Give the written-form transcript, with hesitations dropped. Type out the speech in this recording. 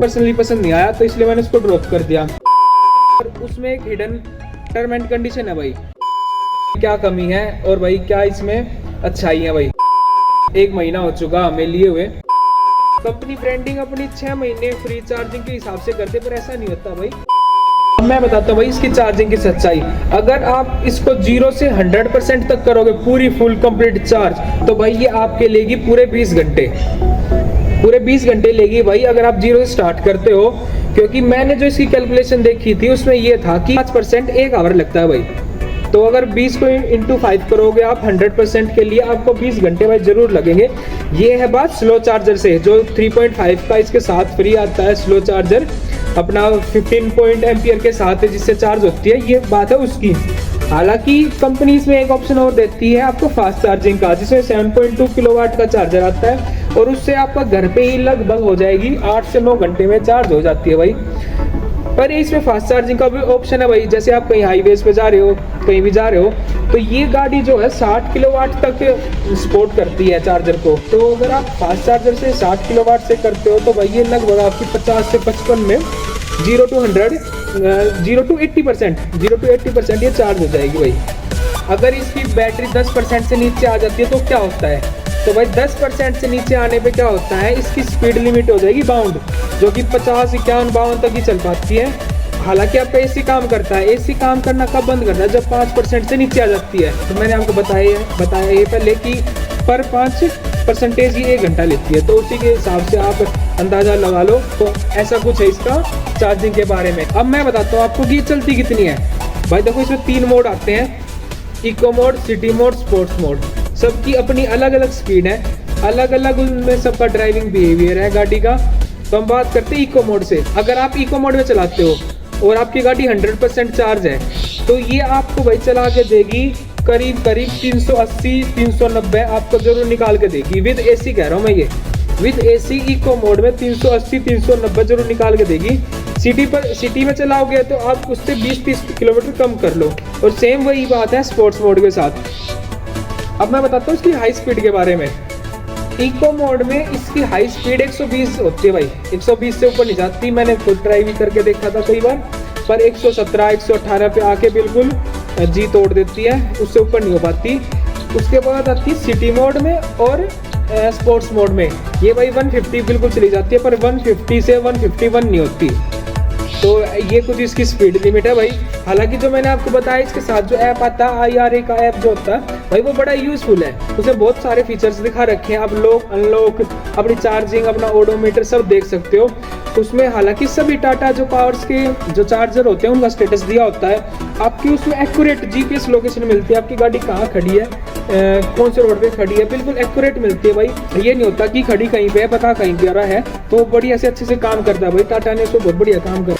Personally पसंद नहीं आया, तो इसलिए मैंने उसको ड्रॉप कर दिया। और उसमें एक हिडन टर्म एंड कंडीशन है भाई, क्या कमी है और भाई क्या इसमें अच्छाई है भाई। 1 महीना हो चुका हमें लिए हुए। कंपनी ब्रांडिंग अपनी 6 महीने फ्री चार्जिंग के हिसाब से करते, पर ऐसा नहीं होता भाई। अब मैं बताता हूँ भाई इसकी चार्जिंग की सच्चाई। अगर आप इसको 0 से 100% तक करोगे, पूरी फुल कंप्लीट चार्ज, तो भाई ये आपके लेगी पूरे 20 घंटे, पूरे 20 घंटे लेगी भाई, अगर आप 0 से स्टार्ट करते हो। क्योंकि मैंने जो इसकी कैलकुलेशन देखी थी उसमें ये था कि 5% 1 आवर लगता है भाई। तो अगर 20 को इंटू 5 करोगे आप 100% के लिए, आपको 20 घंटे भाई जरूर लगेंगे। ये है बात स्लो चार्जर से, जो 3.5 का इसके साथ फ्री आता है स्लो चार्जर, अपना 15 एम्पियर के साथ है जिससे चार्ज होती है, ये बात है उसकी। हालांकि कंपनी इसमें एक ऑप्शन और देती है आपको फास्ट चार्जिंग का, जिसमें 7.2 किलोवाट का चार्जर आता है, और उससे आपका घर पे ही लगभग हो जाएगी 8 से 9 घंटे में चार्ज हो जाती है भाई। पर इसमें फास्ट चार्जिंग का भी ऑप्शन है भाई, जैसे आप कहीं हाईवेज पे जा रहे हो, कहीं भी जा रहे हो, तो ये गाड़ी जो है 60 किलोवाट तक सपोर्ट करती है चार्जर को। तो अगर आप फास्ट चार्जर से 60 किलोवाट से करते हो, तो भाई ये लगभग आपकी 50 से 55 में 0 to 80% ये चार्ज हो जाएगी भाई। अगर इसकी बैटरी 10% से नीचे आ जाती है तो क्या होता है, तो भाई 10% से नीचे आने पे क्या होता है, इसकी स्पीड लिमिट हो जाएगी बाउंड, जो कि 50, 51, 52 तक ही चल पाती है। हालांकि आपका एसी काम करता है, एसी काम करना कब बंद करता है, जब 5% से नीचे आ जाती है। तो मैंने आपको बताया ये पहले कि पर 5% ये 1 घंटा लेती है, तो उसी के हिसाब से आप अंदाज़ा लगा लो। तो ऐसा कुछ है इसका चार्जिंग के बारे में। अब मैं बताता हूँ आपको कि चलती कितनी है भाई। देखो इसमें 3 मोड आते हैं, eco mode, city mode, sports mode. सबकी अपनी अलग अलग स्पीड है, अलग अलग उनमें सबका ड्राइविंग बिहेवियर है गाड़ी का। तो हम बात करते हैं इको मोड से। अगर आप इको मोड में चलाते हो और आपकी गाड़ी 100% चार्ज है, तो ये आपको भाई चला के देगी करीब 380-390 आपको जरूर निकाल के देगी। विद एसी कह रहा हूँ मैं, ये विद एसी इको मोड में 380-390 जरूर निकाल के देगी। सिटी में चलाओगे तो आप उससे 20-30 किलोमीटर कम कर लो। और सेम वही बात है स्पोर्ट्स मोड के साथ। अब मैं बताता हूँ इसकी हाई स्पीड के बारे में। इको मोड में इसकी हाई स्पीड 120 होती है भाई, 120 से ऊपर नहीं जाती। मैंने खुद ड्राइव करके देखा था कई बार, पर 117-118 पे आके बिल्कुल जी तोड़ देती है, उससे ऊपर नहीं हो पाती। उसके बाद आती है सिटी मोड में और स्पोर्ट्स मोड में, ये भाई 150 बिल्कुल चली जाती है, पर 150 से 151 नहीं होती। तो ये कुछ इसकी स्पीड लिमिट है भाई। हालांकि जो मैंने आपको बताया, इसके साथ जो ऐप आता है IRA का ऐप जो होता है भाई, वो बड़ा यूज़फुल है। उसमें बहुत सारे फीचर्स दिखा रखे हैं, आप लॉक अनलॉक, अपनी चार्जिंग, अपना ओडोमीटर सब देख सकते हो उसमें। हालांकि सभी टाटा जो पावर्स के जो चार्जर होते हैं उनका स्टेटस दिया होता है। आपकी उसमें एक्यूरेट GPS लोकेशन मिलती है, आपकी गाड़ी कहाँ खड़ी है, कौन से रोड पे खड़ी है, बिल्कुल एक्यूरेट मिलती है भाई। ये नहीं होता कि खड़ी कहीं पे है, पता कहीं पे आ रहा है। तो बढ़िया से अच्छे से काम करता है भाई, टाटा ने उसको बहुत बढ़िया काम कर